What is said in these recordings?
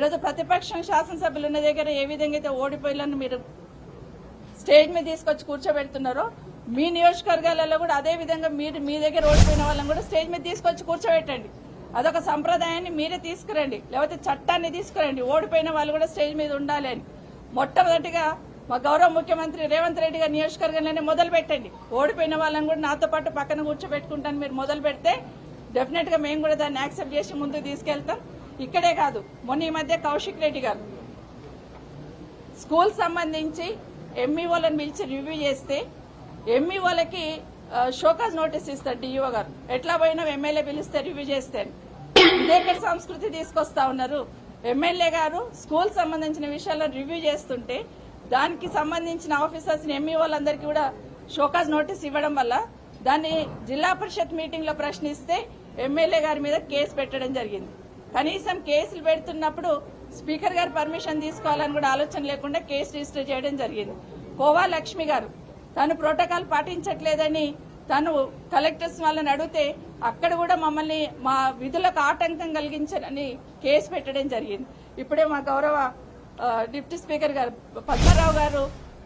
ఈరోజు ప్రతిపక్షం శాసనసభ్యులు ఉన్న దగ్గర ఏ విధంగా అయితే ఓడిపోయిన మీరు స్టేజ్ మీద తీసుకొచ్చి కూర్చోబెడుతున్నారో మీ నియోజకవర్గాలలో కూడా అదే విధంగా మీరు మీ దగ్గర ఓడిపోయిన వాళ్ళని కూడా స్టేజ్ మీద తీసుకొచ్చి కూర్చోబెట్టండి. అదొక సంప్రదాయాన్ని మీరే తీసుకురండి, లేకపోతే చట్టాన్ని తీసుకురండి. ఓడిపోయిన వాళ్ళు కూడా స్టేజ్ మీద ఉండాలి అని మొట్టమొదటిగా మా గౌరవ ముఖ్యమంత్రి రేవంత్ రెడ్డి గారి నియోజకవర్గంలోనే మొదలు పెట్టండి. ఓడిపోయిన వాళ్ళని కూడా నాతో పాటు పక్కన కూర్చోబెట్టుకుంటాను మీరు మొదలు పెడితే డెఫినెట్ గా మేము కూడా దాన్ని యాక్సెప్ట్ చేసి ముందుకు తీసుకెళ్తాం. ఇక్కడే కాదు, మొన్న ఈ మధ్య కౌశిక్ రెడ్డి గారు స్కూల్ సంబంధించి ఎంఈఓలను పిలిచి రివ్యూ చేస్తే ఎంఈఓలకి షోకాజ్ నోటీస్ ఇస్తారు డిఈఓ గారు. ఎట్లా పోయినా ఎమ్మెల్యే పిలిస్తే రివ్యూ చేస్తే ఇదేక్కడ సంస్కృతి తీసుకొస్తా ఉన్నారు. ఎమ్మెల్యే గారు స్కూల్ సంబంధించిన విషయాల్లో రివ్యూ చేస్తుంటే దానికి సంబంధించిన ఆఫీసర్స్ ఎంఈఓలందరికీ కూడా షోకాజ్ నోటీస్ ఇవ్వడం వల్ల దాన్ని జిల్లా పరిషత్ మీటింగ్ లో ప్రశ్నిస్తే ఎమ్మెల్యే గారి మీద కేసు పెట్టడం జరిగింది. కనీసం కేసులు పెడుతున్నప్పుడు స్పీకర్ గారు పర్మిషన్ తీసుకోవాలని కూడా ఆలోచన లేకుండా కేసు రిజిస్టర్ చేయడం జరిగింది. కోవా లక్ష్మి గారు తను ప్రోటోకాల్ పాటించట్లేదని తను కలెక్టర్స్ వాళ్ళని అడిగితే అక్కడ కూడా మమ్మల్ని మా విధులకు ఆటంకం కలిగించారని కేసు పెట్టడం జరిగింది. ఇప్పుడే మా గౌరవ డిప్యూటీ స్పీకర్ గారు పద్మారావు గారు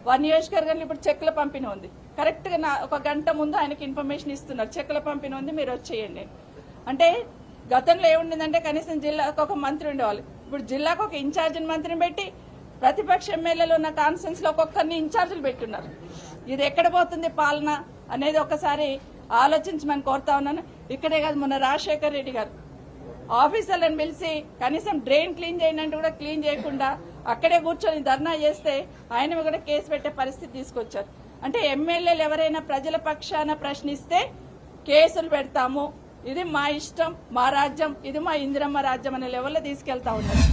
వారి నియోజకవర్గంలో ఇప్పుడు చెక్కుల పంపిణీ ఉంది. కరెక్ట్ గా ఒక గంట ముందు ఆయనకి ఇన్ఫర్మేషన్ ఇస్తున్నారు, చెక్కుల పంపిణీ ఉంది మీరు వచ్చేయండి. అంటే గతంలో ఏముండిందంటే కనీసం జిల్లాకు ఒక మంత్రి ఉండేవాళ్ళు, ఇప్పుడు జిల్లాకు ఒక ఇన్ఛార్జిని మంత్రిని పెట్టి ప్రతిపక్ష ఎమ్మెల్యేలు ఉన్న కాన్ఫరెన్స్ లో ఒక్కొక్కరిని ఇన్ఛార్జీలు పెట్టున్నారు. ఇది ఎక్కడ పోతుంది పాలన అనేది ఒకసారి ఆలోచించమని కోరుతా ఉన్నాను. ఇక్కడే కాదు, మొన్న రాజశేఖర్ రెడ్డి గారు ఆఫీసర్లను పిలిచి కనీసం డ్రైన్ క్లీన్ చేయండి అంటే కూడా క్లీన్ చేయకుండా అక్కడే కూర్చొని ధర్నా చేస్తే ఆయన కూడా కేసు పెట్టే పరిస్థితి తీసుకొచ్చారు. అంటే ఎమ్మెల్యేలు ఎవరైనా ప్రజల పక్షాన ప్రశ్నిస్తే కేసులు పెడతాము, ఇది మా ఇష్టం, మా రాజ్యం, ఇది మా ఇందిరమ్మ రాజ్యం అనే లెవెల్లో తీసుకెళ్తా ఉన్నారు.